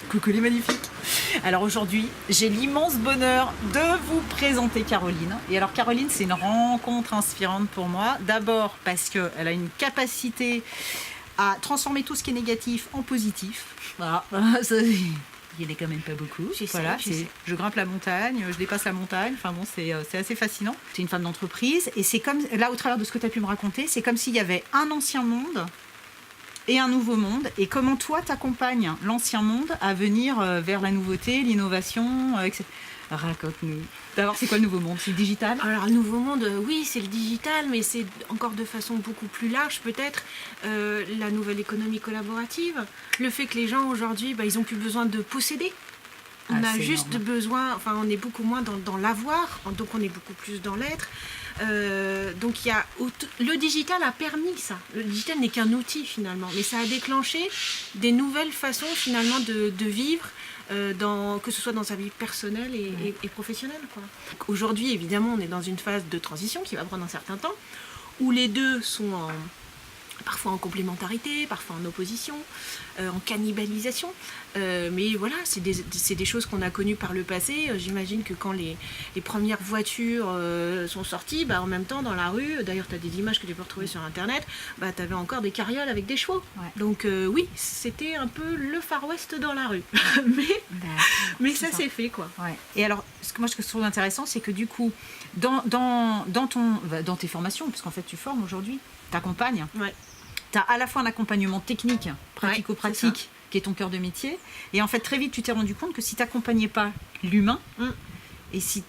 Coucou les magnifiques. Alors aujourd'hui, j'ai l'immense bonheur de vous présenter Caroline. Et alors Caroline, c'est une rencontre inspirante pour moi. D'abord parce qu'elle a une capacité à transformer tout ce qui est négatif en positif. Voilà, il n'est quand même pas beaucoup. Voilà, je grimpe la montagne, je dépasse la montagne. Enfin bon, c'est assez fascinant. C'est une femme d'entreprise. Et c'est comme, là, au travers de ce que tu as pu me raconter, c'est comme s'il y avait un ancien monde et un nouveau monde, et comment toi t'accompagnes l'ancien monde à venir vers la nouveauté, l'innovation, etc. Raconte-nous. D'abord, c'est quoi le nouveau monde? C'est le digital? Alors, le nouveau monde, oui, c'est le digital, mais c'est encore de façon beaucoup plus large, peut-être, la nouvelle économie collaborative. Le fait que les gens, aujourd'hui, ils n'ont plus besoin de posséder. On a juste besoin, enfin, on est beaucoup moins dans l'avoir, donc on est beaucoup plus dans l'être. Donc le digital a permis ça. Le digital n'est qu'un outil finalement, mais ça a déclenché des nouvelles façons finalement de vivre, que ce soit dans sa vie personnelle et professionnelle, quoi. Aujourd'hui, évidemment, on est dans une phase de transition qui va prendre un certain temps, où les deux sont parfois en complémentarité, parfois en opposition, en cannibalisation. Mais voilà, c'est des choses qu'on a connues par le passé. J'imagine que quand les premières voitures sont sorties, en même temps dans la rue, d'ailleurs tu as des images que tu peux retrouver sur internet, tu avais encore des carrioles avec des chevaux. Ouais. Donc oui, c'était un peu le Far West dans la rue. mais ça s'est fait, quoi. Ouais. Et alors, ce que je trouve intéressant, c'est que du coup, dans tes formations, puisqu'en fait tu formes aujourd'hui, t'accompagnes. Ouais. Tu as à la fois un accompagnement technique, pratico-pratique, qui est ton cœur de métier. Et en fait, très vite, tu t'es rendu compte que si tu n'accompagnais pas l'humain, et si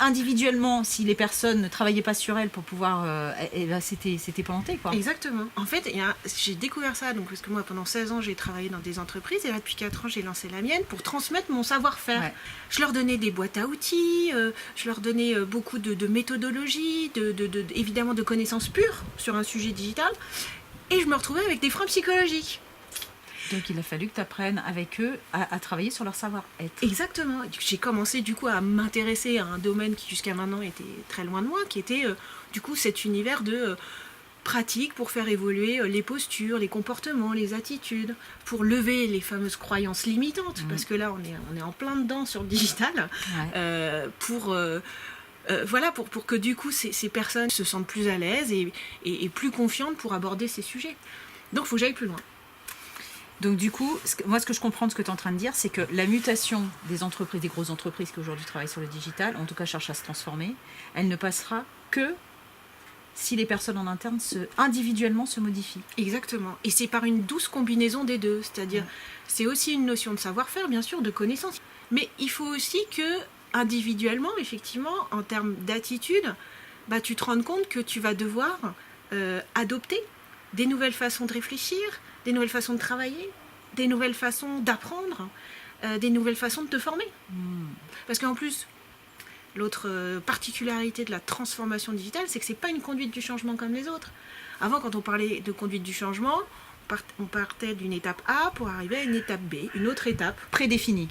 individuellement, si les personnes ne travaillaient pas sur elles pour pouvoir... c'était planté, quoi. Exactement. En fait, j'ai découvert ça, donc, parce que moi, pendant 16 ans, j'ai travaillé dans des entreprises, et là, depuis 4 ans, j'ai lancé la mienne pour transmettre mon savoir-faire. Ouais. Je leur donnais des boîtes à outils, je leur donnais beaucoup de méthodologie, évidemment de connaissances pures sur un sujet digital, et je me retrouvais avec des freins psychologiques. Donc il a fallu que tu apprennes avec eux à travailler sur leur savoir-être. Exactement. J'ai commencé du coup à m'intéresser à un domaine qui jusqu'à maintenant était très loin de moi, qui était du coup cet univers de pratique pour faire évoluer les postures, les comportements, les attitudes, pour lever les fameuses croyances limitantes, parce que là on est en plein dedans sur le digital, pour que du coup ces personnes se sentent plus à l'aise et plus confiantes pour aborder ces sujets. Donc il faut que j'aille plus loin. Donc du coup, moi ce que je comprends de ce que tu es en train de dire, c'est que la mutation des entreprises, des grosses entreprises qui aujourd'hui travaillent sur le digital, en tout cas cherchent à se transformer, elle ne passera que si les personnes en interne individuellement se modifient. Exactement. Et c'est par une douce combinaison des deux. C'est-à-dire, c'est aussi une notion de savoir-faire, bien sûr, de connaissance. Mais il faut aussi que, individuellement, effectivement, en termes d'attitude, tu te rendes compte que tu vas devoir adopter des nouvelles façons de réfléchir, des nouvelles façons de travailler, des nouvelles façons d'apprendre, des nouvelles façons de te former. Parce qu'en plus, l'autre particularité de la transformation digitale, c'est que c'est pas une conduite du changement comme les autres. Avant, quand on parlait de conduite du changement, on partait d'une étape A pour arriver à une étape B, une autre étape prédéfinie,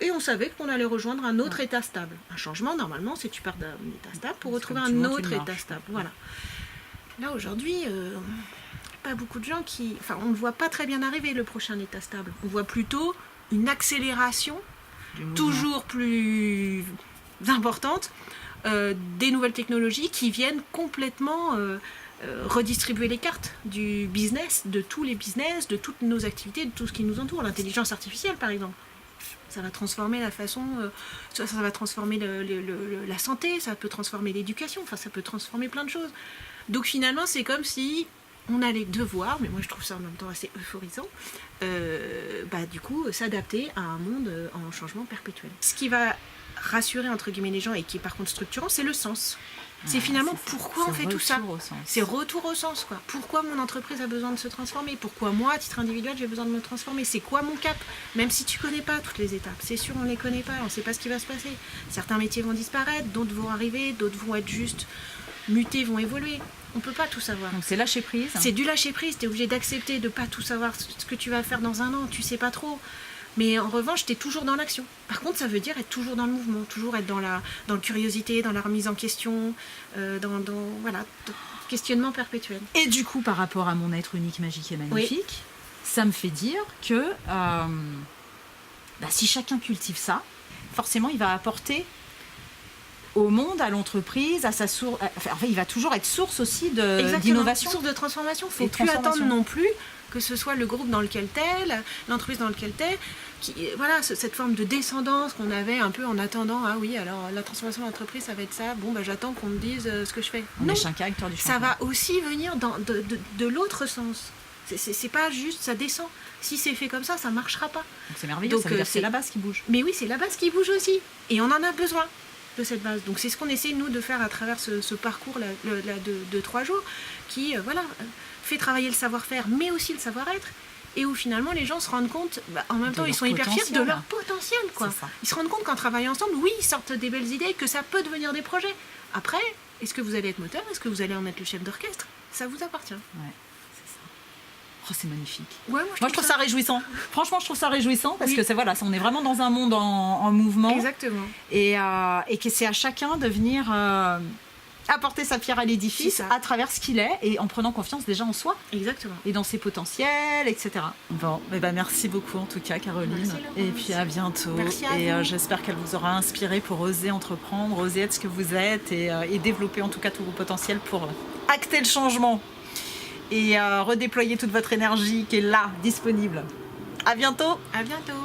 et on savait qu'on allait rejoindre un autre état stable. Un changement, normalement, c'est tu pars d'un état stable pour retrouver un autre état stable. Voilà. Là, aujourd'hui... pas beaucoup de gens on ne voit pas très bien arriver le prochain état stable. On voit plutôt une accélération toujours plus importante des nouvelles technologies qui viennent complètement redistribuer les cartes du business, de tous les business, de toutes nos activités, de tout ce qui nous entoure. L'intelligence artificielle, par exemple. Ça va transformer la façon, ça va transformer la santé, ça peut transformer l'éducation, ça peut transformer plein de choses. Donc finalement, c'est comme si on allait devoir, mais moi je trouve ça en même temps assez euphorisant, du coup s'adapter à un monde en changement perpétuel. Ce qui va rassurer entre guillemets les gens et qui est par contre structurant, c'est le sens. C'est finalement pourquoi on fait tout ça. C'est retour au sens, quoi. Pourquoi mon entreprise a besoin de se transformer? Pourquoi moi, à titre individuel, j'ai besoin de me transformer? C'est quoi mon cap? Même si tu connais pas toutes les étapes, c'est sûr on les connaît pas, on sait pas ce qui va se passer. Certains métiers vont disparaître, d'autres vont arriver, d'autres vont être juste mutés, vont évoluer. On peut pas tout savoir. Donc c'est lâcher prise. C'est du lâcher prise. Tu es obligé d'accepter de pas tout savoir ce que tu vas faire dans un an. Tu sais pas trop. Mais en revanche, tu es toujours dans l'action. Par contre, ça veut dire être toujours dans le mouvement, toujours être dans la curiosité, dans la remise en question, dans questionnement perpétuel. Et du coup, par rapport à mon être unique, magique et magnifique, ça me fait dire que si chacun cultive ça, forcément, il va apporter au monde, à l'entreprise, à sa source. Enfin, il va toujours être source aussi d'innovation. Source de transformation. Il ne faut plus attendre non plus que ce soit le groupe dans lequel t'es, l'entreprise dans laquelle t'es, voilà, cette forme de descendance qu'on avait un peu en attendant. Ah oui, alors la transformation de l'entreprise, ça va être ça. Bon, j'attends qu'on me dise ce que je fais. On est chacun acteur du changement. Ça va aussi venir de l'autre sens. C'est pas juste, ça descend. Si c'est fait comme ça, ça marchera pas. Donc c'est merveilleux, ça veut dire que c'est la base qui bouge. Mais oui, c'est la base qui bouge aussi. Et on en a besoin de cette base. Donc c'est ce qu'on essaie, nous, de faire à travers ce parcours de 3 jours qui, fait travailler le savoir-faire, mais aussi le savoir-être. Et où finalement les gens se rendent compte, en même temps ils sont hyper fiers de leur potentiel, quoi. Ils se rendent compte qu'en travaillant ensemble, oui, ils sortent des belles idées, que ça peut devenir des projets. Après, est-ce que vous allez être moteur? Est-ce que vous allez en être le chef d'orchestre? Ça vous appartient. Ouais, c'est ça. Oh, c'est magnifique. Ouais, moi, je trouve ça réjouissant. Franchement, je trouve ça réjouissant parce que on est vraiment dans un monde en mouvement. Exactement. Et que c'est à chacun de venir apporter sa pierre à l'édifice à travers ce qu'il est et en prenant confiance déjà en soi. Exactement. Et dans ses potentiels, etc. Bon, merci beaucoup en tout cas, Caroline. Merci, et puis à bientôt. Merci à vous. J'espère qu'elle vous aura inspiré pour oser entreprendre, oser être ce que vous êtes et développer en tout cas tous vos potentiels pour acter le changement et redéployer toute votre énergie qui est là, disponible. À bientôt. À bientôt.